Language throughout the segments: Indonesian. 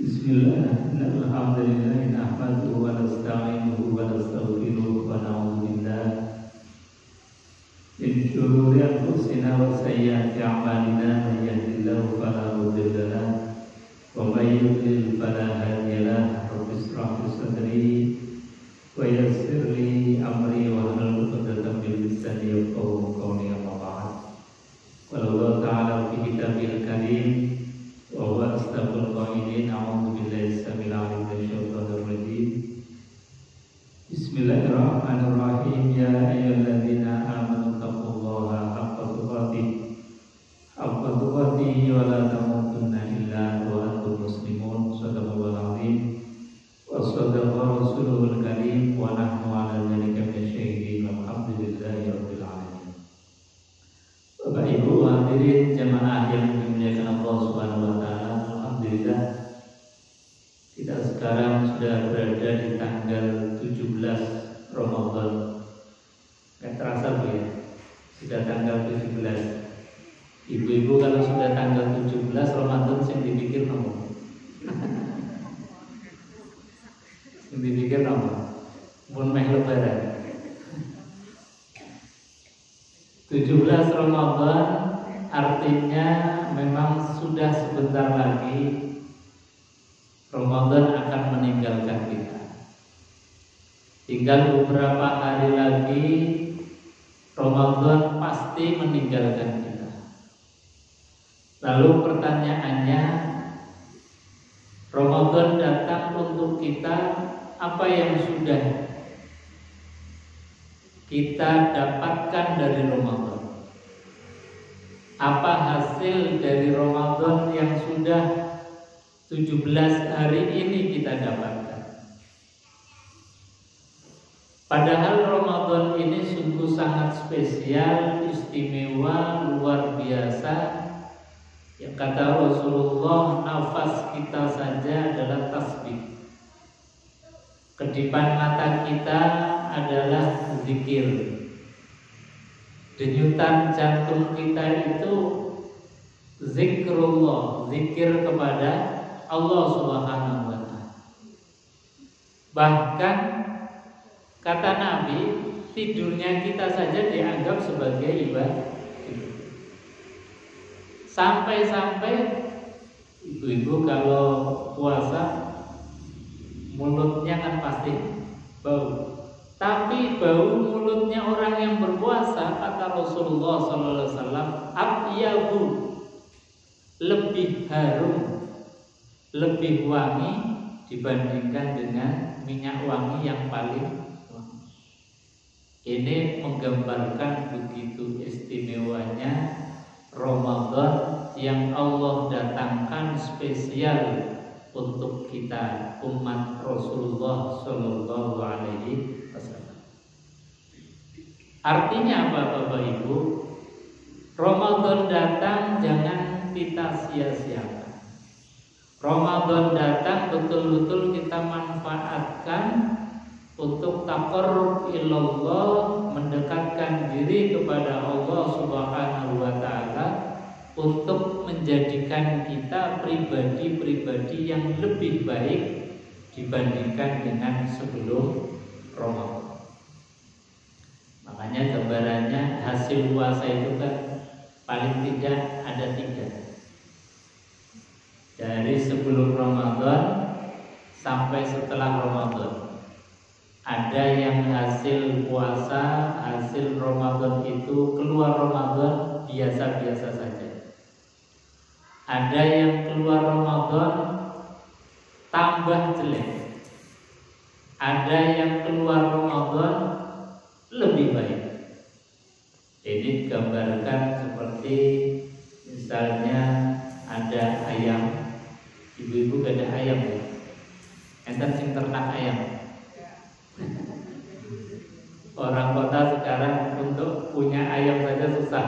Bismillah, alhamdulillah, nahmaduhu wa nasta'inuhu wa nastaghfiruh wa na'udzu billah min shururi anfusina wa sayyiati a'malina, may yahdihillahu fala mudilla lahu wa may yudlil fala hadiya lahu. Rabbi ishrah li sadri wa yassir li amri wa hlul 'uqdatam min lisani yafqahu qawli. Amma ba'd. Qala Allah ta'ala fi kitabil karim wa huwa asdaqul qailin. A'udzu billahi samil 'alim minasyaitonir rajim. Bismillahirrahmanirrahim. Ya ayyuhalladzina amanu taqullaha haqqa tuqatih wa la tamutunna illa wa antum muslimun. Shadaqallahul 'azim wa shadaqa rasuluhul karim wa nahnu 'ala dzalika minasyahidin walhamdulillahi rabbil alamin. Bapak Ibu hadirin jamaah yang dimuliakan Allah Subhanahu wa taala, alhamdulillah kita sekarang sudah berada di tanggal 17 Ramadan. Gak terasa Bu ya, sudah tanggal 17. Ibu-ibu kalau sudah tanggal 17 Ramadan yang dipikir nomor yang dipikir nomor pun meh lebaran. 17 Ramadan artinya memang sudah sebentar lagi Ramadan akan meninggalkan kita. Tinggal beberapa hari lagi Ramadan pasti meninggalkan kita. Lalu pertanyaannya, Ramadan datang untuk kita, apa yang sudah kita dapatkan dari Ramadan? Apa hasil dari Ramadan yang sudah 17 hari ini kita dapatkan? Padahal Ramadan ini sungguh sangat spesial, istimewa, luar biasa. Yang kata Rasulullah, nafas kita saja adalah tasbih. Kedipan mata kita adalah zikir. Denyutan jantung kita itu zikrullah, zikir kepada Allah Subhanahu wa taala. Bahkan kata Nabi, tidurnya kita saja dianggap sebagai ibadah. Sampai-sampai ibu-ibu kalau puasa mulutnya kan pasti bau. Tapi bau mulutnya orang yang berpuasa, kata Rasulullah SAW, atyabu, lebih harum, lebih wangi dibandingkan dengan minyak wangi yang paling wangi. Ini menggambarkan begitu istimewanya Ramadan yang Allah datangkan spesial untuk kita umat Rasulullah Sallallahu Alaihi Wasallam. Artinya apa Bapak Ibu? Ramadan datang jangan kita sia-siakan. Ramadan datang betul-betul kita manfaatkan untuk taqarrub ilallah, mendekatkan diri kepada Allah Subhanahu wa taala, untuk menjadikan kita pribadi-pribadi yang lebih baik dibandingkan dengan sebelum Ramadan. Makanya gambarannya hasil puasa itu kan paling tidak ada 3. Dari sebelum Ramadan sampai setelah Ramadan. Ada yang hasil puasa, hasil Ramadan itu keluar Ramadan biasa-biasa saja. Ada yang keluar Ramadan tambah jelek. Ada yang keluar Ramadan lebih baik. Ini digambarkan seperti misalnya ada ayam. Ibu-ibu gak ada ayam ya? Enten sing ternak ayam. Orang kota sekarang untuk punya ayam saja susah.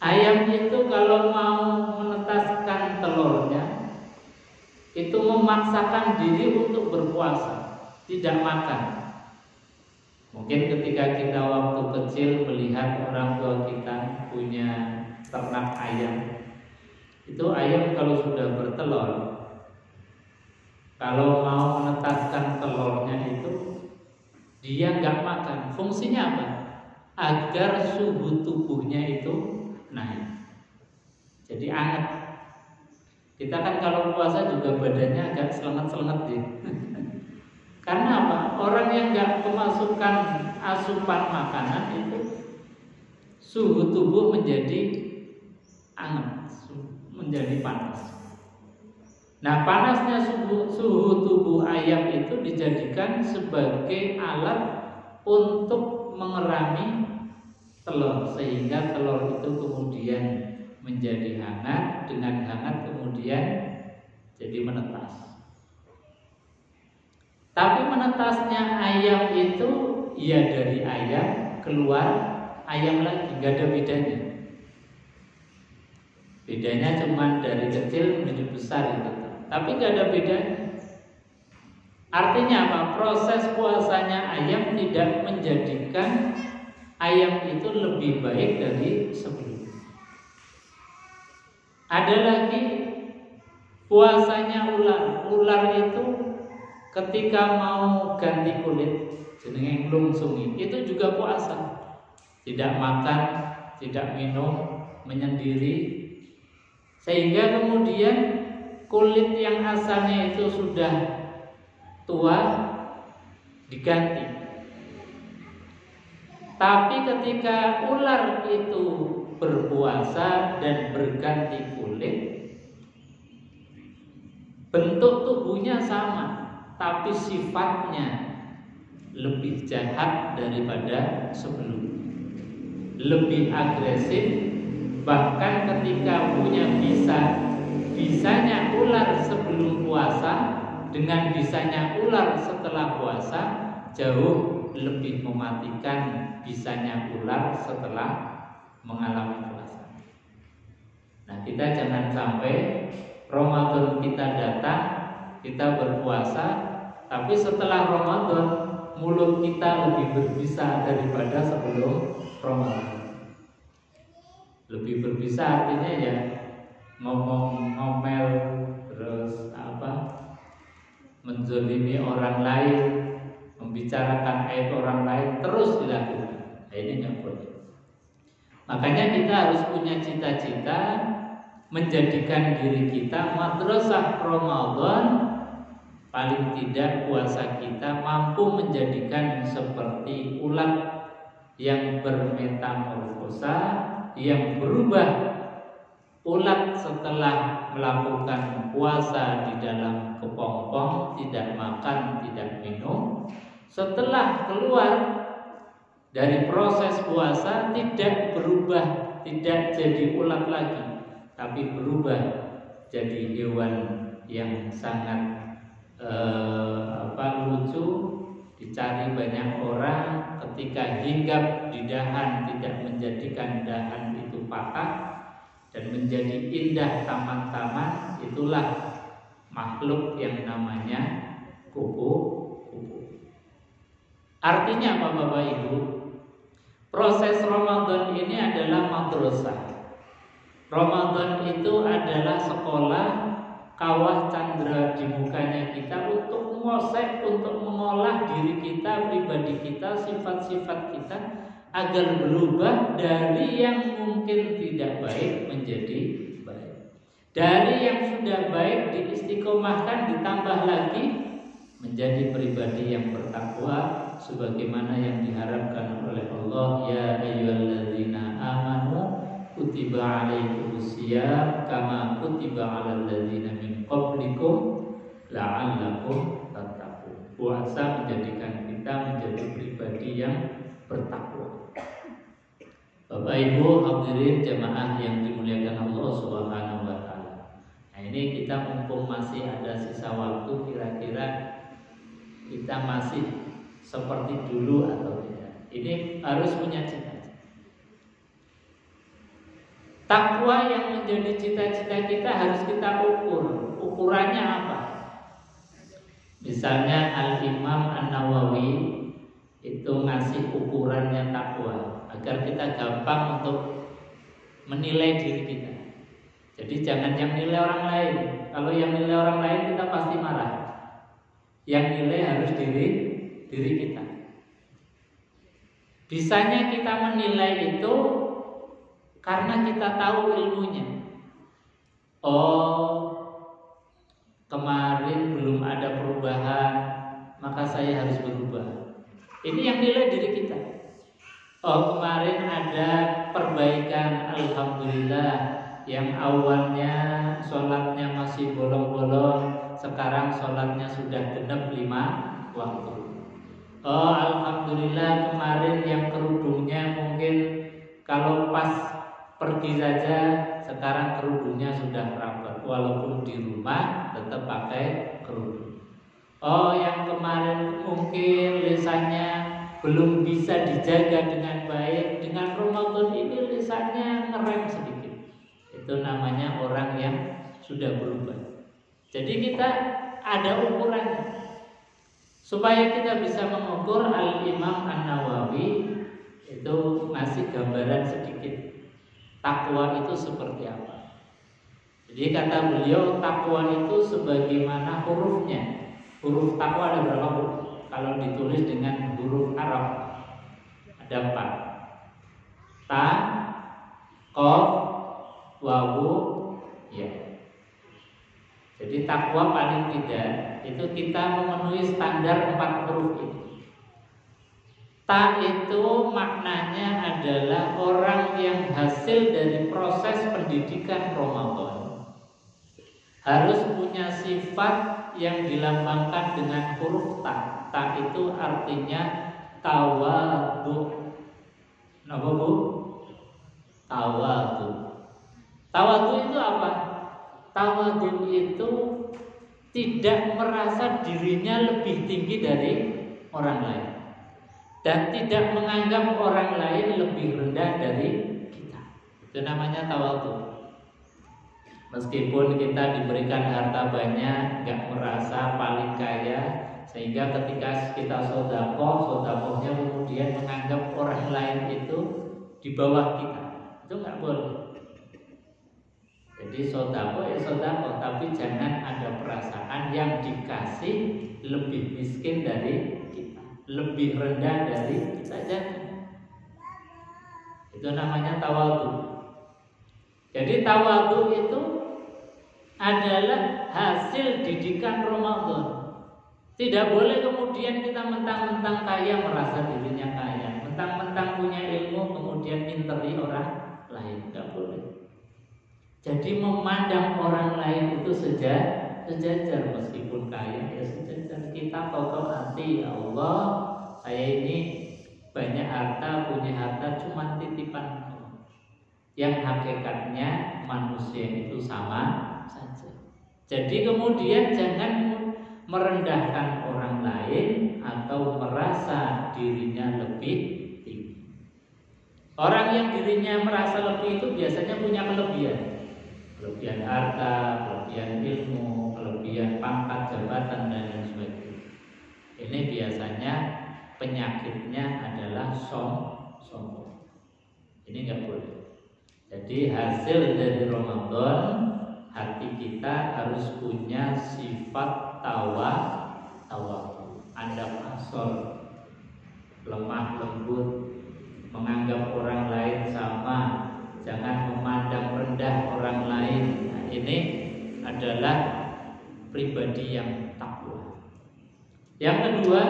Ayam itu kalau mau menetaskan telurnya, itu memaksakan diri untuk berpuasa, tidak makan. Mungkin ketika kita waktu kecil melihat orang tua kita punya ternak ayam, Itu ayam kalau sudah bertelur, kalau mau menetaskan telurnya itu dia nggak makan. Fungsinya apa? Agar suhu tubuhnya itu naik, jadi hangat. Kita kan kalau puasa juga badannya agak selenget-selenget ya. Karena apa? Orang yang nggak kemasukan asupan makanan itu suhu tubuh menjadi hangat, menjadi panas. Nah, panasnya suhu tubuh ayam itu dijadikan sebagai alat untuk mengerami telur, sehingga telur itu kemudian menjadi hangat, dengan hangat kemudian jadi menetas. Tapi menetasnya ayam itu ya dari ayam keluar ayam lagi, nggak ada bedanya. Bedanya cuma dari kecil menuju besar itu, tapi nggak ada bedanya. Artinya apa? Proses puasanya ayam tidak menjadikan ayam itu lebih baik dari sebelumnya. Ada lagi puasanya ular. Ular itu ketika mau ganti kulit, jenenge nglungsungi, itu juga puasa. Tidak makan, tidak minum, menyendiri, sehingga kemudian kulit yang asalnya itu sudah tua diganti. Tapi ketika ular itu berpuasa dan berganti kulit, bentuk tubuhnya sama, tapi sifatnya lebih jahat daripada sebelumnya, lebih agresif. Bahkan ketika punya bisanya ular sebelum puasa dengan bisanya ular setelah puasa jauh lebih mematikan bisanya ular setelah mengalami puasa. Nah, kita jangan sampai Ramadan kita datang, kita berpuasa, tapi setelah Ramadan mulut kita lebih berbisa daripada sebelum Ramadan. Lebih berbisa artinya ya ngomel, terus menzolimi orang lain, membicarakan aib orang lain terus dilakukan. Nah, ini nggak boleh. Makanya kita harus punya cita-cita menjadikan diri kita madrasah Ramadan. Paling tidak puasa kita mampu menjadikan seperti ulat yang bermetamorfosa, yang berubah. Ulat setelah melakukan puasa di dalam kepompong, tidak makan, tidak minum, setelah keluar dari proses puasa tidak berubah, tidak jadi ulat lagi, tapi berubah jadi hewan yang sangat lucu, dicari banyak orang. Ketika hinggap di dahan tidak menjadikan dahan itu patah dan menjadi indah taman-taman, itulah makhluk yang namanya kupu-kupu. Artinya apa Bapak Ibu? Proses Ramadan ini adalah madrasah. Ramadan itu adalah sekolah kawah candra di mukanya kita untuk mengosek, untuk mengolah diri kita, pribadi kita, sifat-sifat kita agar berubah dari yang mungkin tidak baik menjadi baik. Dari yang sudah baik diistiqomahkan, ditambah lagi menjadi pribadi yang bertakwa sebagaimana yang diharapkan oleh Allah. Ya ayyuhalladzina amanu kutiba alaikumusiyam kama kutiba alal ladzina min qablikum la'allakum tattaqun. Puasa menjadikan kita menjadi pribadi yang bertakwa. Bapak Ibu hadirin jamaah yang dimuliakan Allah Subhanahu wa taala. Nah, ini kita mumpung masih ada sisa waktu, kira-kira kita masih seperti dulu atau tidak. Ini harus punya cita-cita. Takwa yang menjadi cita-cita kita harus kita ukur. Ukurannya apa? Misalnya Al-Imam An-Nawawi itu ngasih ukurannya takwa agar kita gampang untuk menilai diri kita. Jadi jangan yang nilai orang lain. Kalau yang nilai orang lain kita pasti marah. Yang nilai harus diri kita. Bisanya kita menilai itu karena kita tahu ilmunya. Oh, kemarin belum ada perubahan, maka saya harus berubah. Ini yang nilai diri kita. Oh, kemarin ada perbaikan, alhamdulillah. Yang awalnya sholatnya masih bolong-bolong, sekarang sholatnya sudah genap 5 waktu. Oh, alhamdulillah, kemarin yang kerudungnya mungkin kalau pas pergi saja, sekarang kerudungnya sudah rapat, walaupun di rumah tetap pakai kerudung. Oh, yang kemarin mungkin lisannya belum bisa dijaga dengan baik, dengan Ramadan ini lisannya ngerem sedikit. Itu namanya orang yang sudah berubah. Jadi kita ada ukuran supaya kita bisa mengukur. Al-Imam An-Nawawi itu ngasih gambaran sedikit takwa itu seperti apa. Jadi kata beliau, takwa itu sebagaimana hurufnya. Huruf takwa ada berapa huruf? Kalau ditulis dengan huruf Arab ada 4. Ta, qaf, wawu, ya. Jadi takwa paling tidak itu kita memenuhi standar 4 huruf ini. Ta itu maknanya adalah orang yang hasil dari proses pendidikan Ramadan harus punya sifat yang dilambangkan dengan huruf ta. Ta itu artinya tawadhu. Napa Bu? Tawadhu. Tawadhu itu apa? Tawadhu itu tidak merasa dirinya lebih tinggi dari orang lain dan tidak menganggap orang lain lebih rendah dari kita. Itu namanya tawadhu. Meskipun kita diberikan harta banyak, nggak merasa paling kaya, sehingga ketika kita sodakohnya kemudian menganggap orang lain itu di bawah kita. Itu nggak boleh. Jadi sodakoh ya sodakoh, tapi jangan ada perasaan yang dikasih lebih miskin dari kita, lebih rendah dari kita. Jangan. Itu namanya tawadhu. Jadi tawadhu itu adalah hasil didikan Ramadan. Tidak boleh kemudian kita mentang-mentang kaya merasa dirinya kaya, mentang-mentang punya ilmu kemudian interi orang lain. Tidak boleh. Jadi memandang orang lain itu sejajar, meskipun kaya ya sejajar. Kita tahu hati, ya Allah, saya ini banyak harta, punya harta cuma titipan. Yang hakikatnya manusia itu sama saja. Jadi kemudian jangan merendahkan orang lain atau merasa dirinya lebih tinggi. Orang yang dirinya merasa lebih itu biasanya punya kelebihan harta, kelebihan ilmu, kelebihan pangkat, jabatan, dan lain sebagainya. Ini biasanya penyakitnya adalah sombong. Ini nggak boleh. Jadi hasil dari Ramadan, hati kita harus punya sifat tawadhu, andap asor, lemah lembut, menganggap orang lain sama, jangan memandang rendah orang lain. Nah, ini adalah pribadi yang takwa. Yang kedua,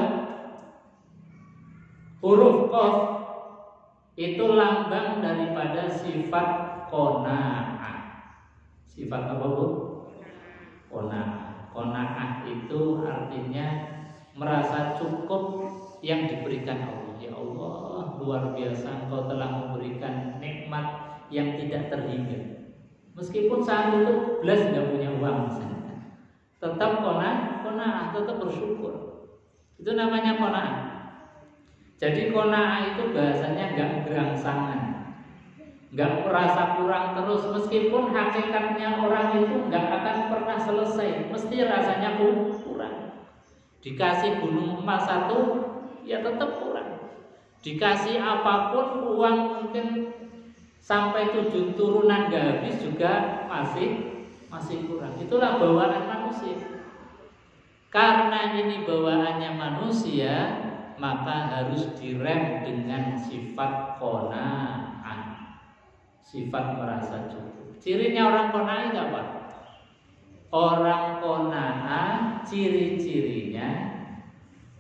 huruf qaf itu lambang daripada sifat qanaah. Sifat apa Bu? Qanaah. Qanaah itu artinya merasa cukup yang diberikan Allah. Ya Allah, luar biasa Engkau telah memberikan nikmat yang tidak terhingga. Meskipun saat itu belas nggak punya uang, tetap qanaah, tetap bersyukur. Itu namanya qanaah. Jadi qanaah itu bahasanya nggak gerangsangan, nggak merasa kurang terus. Meskipun hakikatnya orang itu nggak akan pernah selesai, mesti rasanya kurang. Dikasih gunung emas 1, ya tetap kurang. Dikasih apapun, uang mungkin sampai 7 turunan nggak habis juga masih kurang. Itulah bawaan manusia. Karena ini bawaannya manusia, maka harus direm dengan sifat qanaah, sifat merasa cukup. Cirinya orang qanaah itu apa? Orang qanaah ciri-cirinya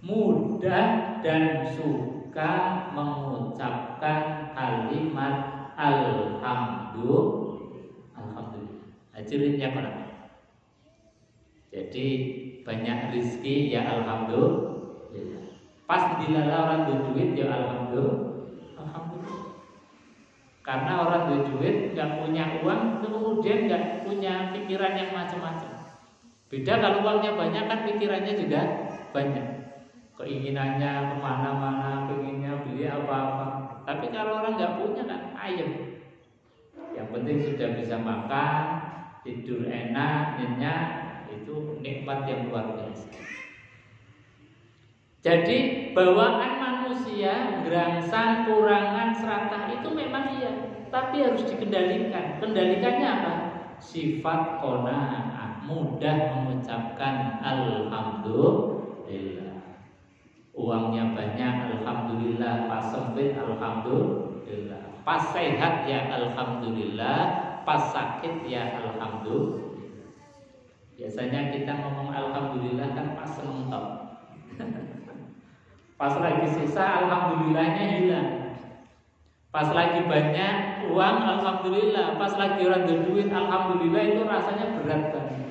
mudah dan suka mengucapkan kalimat alhamdulillah. Cirinya qanaah. Jadi banyak rezeki ya alhamdulillah. Pas dilala orang berduit ya alhamdulillah. Karena orang berduit nggak punya uang, kemudian nggak punya pikiran yang macam-macam. Beda kalau uangnya banyak kan pikirannya juga banyak. Keinginannya kemana-mana, pengennya beli apa-apa. Tapi kalau orang nggak punya kan ayem. Yang penting sudah bisa makan, tidur enak, nyenyak, itu nikmat yang luar biasa. Jadi bawaan manusia, gerangsang, kurangan, serakah itu memang iya, tapi harus dikendalikan. Kendalikannya apa? Sifat qanaah, mudah mengucapkan alhamdulillah. Uangnya banyak, alhamdulillah. Pas sempit, alhamdulillah. Pas sehat ya alhamdulillah. Pas sakit ya alhamdulillah. Biasanya kita ngomong alhamdulillah kan pas seneng tok. Pas lagi susah alhamdulillahnya hilang. Pas lagi banyak uang alhamdulillah, pas lagi orang berduit alhamdulillah, itu rasanya berat banget.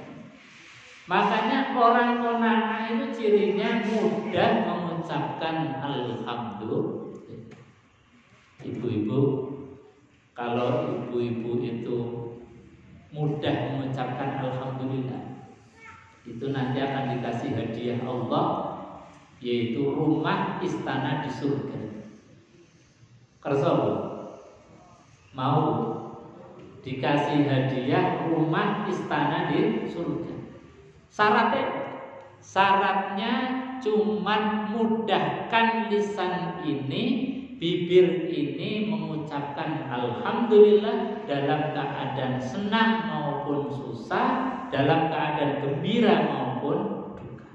Makanya orang qanaah itu cirinya mudah mengucapkan alhamdulillah. Ibu-ibu, kalau ibu-ibu itu mudah mengucapkan alhamdulillah, itu nanti akan dikasih hadiah Allah, yaitu rumah istana di surga. Kerso mau dikasih hadiah rumah istana di surga. Syaratnya cuman mudahkan lisan ini, bibir ini mengucapkan alhamdulillah dalam keadaan senang maupun susah, dalam keadaan gembira maupun duka.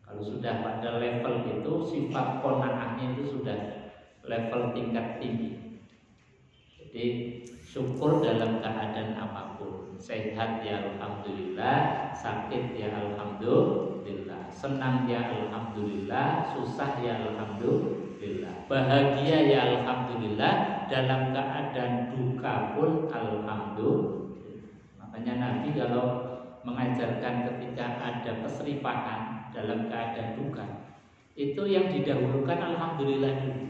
Kalau sudah pada level itu, sifat qanaahnya itu sudah level tingkat tinggi. Jadi syukur dalam keadaan apapun. Sehat ya alhamdulillah, sakit ya alhamdulillah, senang ya alhamdulillah, susah ya alhamdulillah, bahagia ya alhamdulillah, dalam keadaan duka pun alhamdulillah. Makanya Nabi kalau mengajarkan ketika ada keseripahan dalam keadaan duka, itu yang didahulukan alhamdulillah dulu.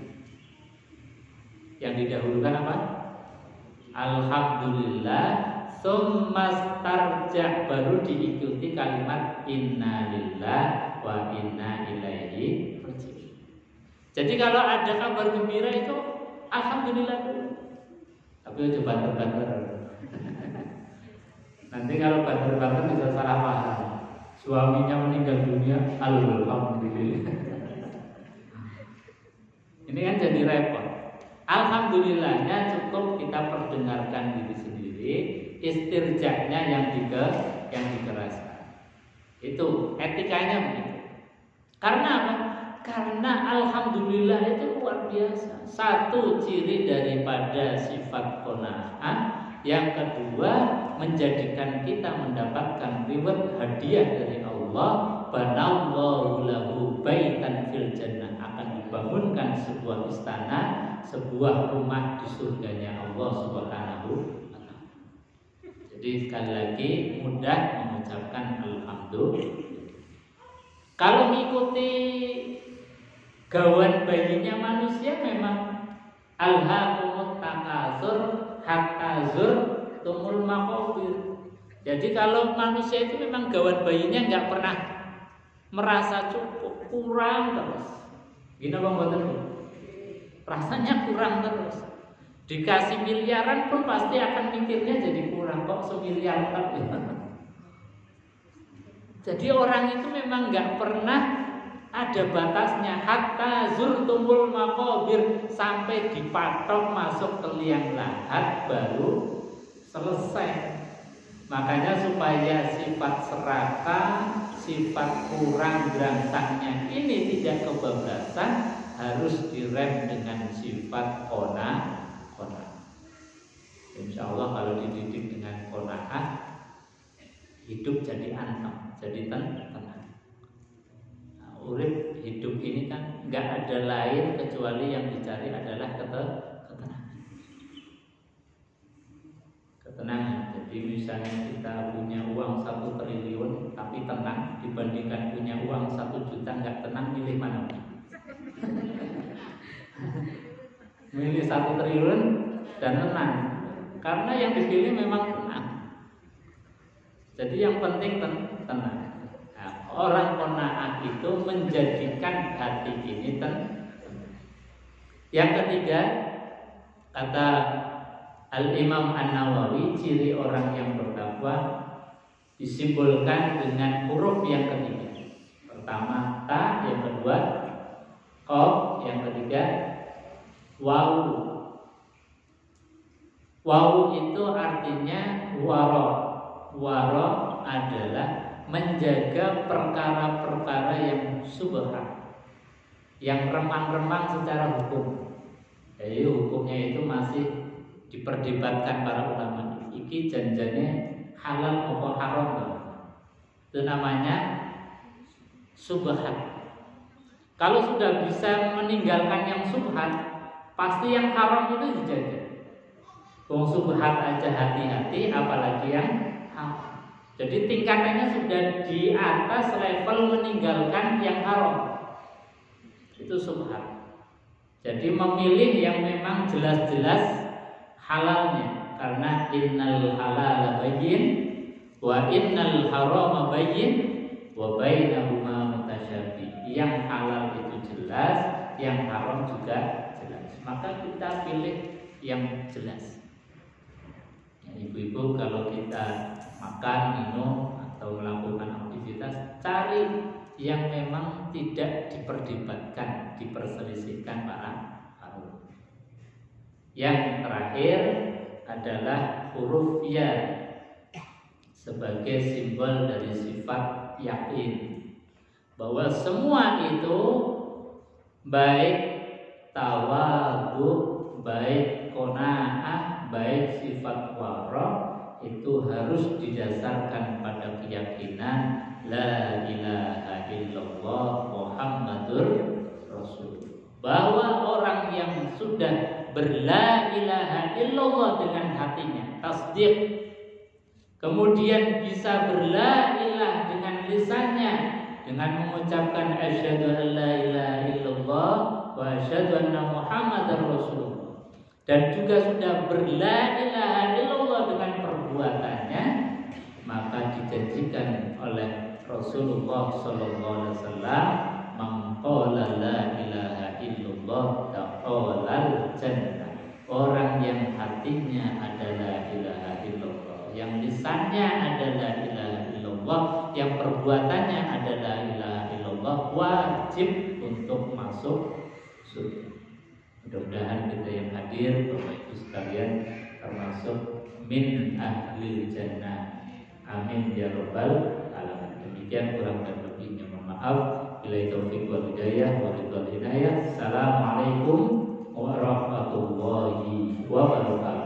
Yang didahulukan apa? Alhamdulillah, summastarja, baru diikuti kalimat inna lillah wa inna ilaihi raji'un. Jadi kalau ada kabar gembira itu alhamdulillah dulu. Tapi coba banter-banter. Nanti kalau banter-banter bisa salah paham. Suaminya meninggal dunia, alhamdulillah. Ini kan jadi repot. Alhamdulillahnya cukup kita perdengarkan diri sendiri, istirjanya yang dikeraskan. Itu etikanya begitu. Karena apa? Karena alhamdulillah itu luar biasa. Satu ciri daripada sifat qanaah, yang kedua menjadikan kita mendapatkan reward hadiah dari Allah. Banallahu lahu baitan fil jannah, akan dibangunkan sebuah istana, sebuah rumah di surganya Allah Subhanahu wa ta'ala. Jadi sekali lagi mudah mengucapkan alhamdulillah. Kalau mengikuti gawan bayinya manusia memang alhaakumut takasur hatta zurtumul maqabir. Jadi kalau manusia itu memang gawan bayinya nggak pernah merasa cukup, kurang terus. Gini bang buatan, rasanya kurang terus. Dikasih miliaran pun pasti akan mikirnya jadi kurang, kok semiliar tapi. Jadi orang itu memang nggak pernah ada batasnya. Hatta zurtumul maqabir, sampai dipatok masuk ke liang lahat baru selesai. Makanya supaya sifat serakah, sifat kurang gerangsangnya ini tidak kebablasan, harus direm dengan sifat qanaah. Insya Allah kalau dididik dengan qanaah, hidup jadi anteng, jadi tenang. Nah, urip hidup ini kan nggak ada lain kecuali yang dicari adalah ketenangan. Jadi misalnya kita punya uang 1 triliun tapi tenang, dibandingkan punya uang 1 juta nggak tenang, milih mana? Milih 1 triliun dan tenang, karena yang dipilih memang tenang. Jadi yang penting tenang. Nah, orang qanaah itu menjadikan hati ini tenang. Yang ketiga, kata Al-Imam An-Nawawi, ciri orang yang bertakwa disimbolkan dengan huruf yang ketiga. Pertama ta, yang kedua qaf, yang ketiga waw. Waw itu artinya waro. Waro adalah menjaga perkara-perkara yang subhan, yang remang-remang secara hukum. Jadi hukumnya itu masih diperdebatkan para ulama. Iki janjane halal atau haram. Itu namanya subhan. Kalau sudah bisa meninggalkan yang subhan, pasti yang haram itu dijaga. Wong subhan aja hati-hati, apalagi yang haram. Jadi tingkatannya sudah di atas level meninggalkan yang haram. Itu subhan. Jadi memilih yang memang jelas-jelas halalnya, karena innal halala bayyin wa innal harama bayyin wa bainahuma mutasyabih. Yang halal itu jelas, yang haram juga jelas. Maka kita pilih yang jelas. Ya, ibu-ibu kalau kita makan, minum atau melakukan aktivitas, cari yang memang tidak diperdebatkan, diperselisihkan para ulama. Yang terakhir adalah huruf ya sebagai simbol dari sifat yakin bahwa semua itu baik tawadhu, baik qanaah, baik sifat wara itu harus didasarkan pada keyakinan la ilaha illallah Muhammadur Rasul. Bahwa orang yang sudah berla ilaha illallah dengan hatinya, tasdik, kemudian bisa berla ilah dengan lisannya dengan mengucapkan asyhadu an la ilaha illallah wa asyhadu anna Muhammadar Rasulullah, dan juga sudah berla ilaha illallah dengan perbuatannya, maka dijanjikan oleh Rasulullah sallallahu alaihi wasallam, man qala la ilaha illallah dakhalal jannah. Orang yang hatinya adalah ilaha illallah, yang lisannya adalah ilaha illallah, yang perbuatannya adalah ilaha illallah, wajib untuk masuk surga. Mudah-mudahan kita yang hadir, Bapak Ibu sekalian, termasuk min ahli jannah. Amin ya rabbal alamin. Demikian kurang dan lebihnya mohon maaf. Billahi taufiq wal hidayah wa ridwal inayah. Assalamualaikum warahmatullahi wabarakatuh.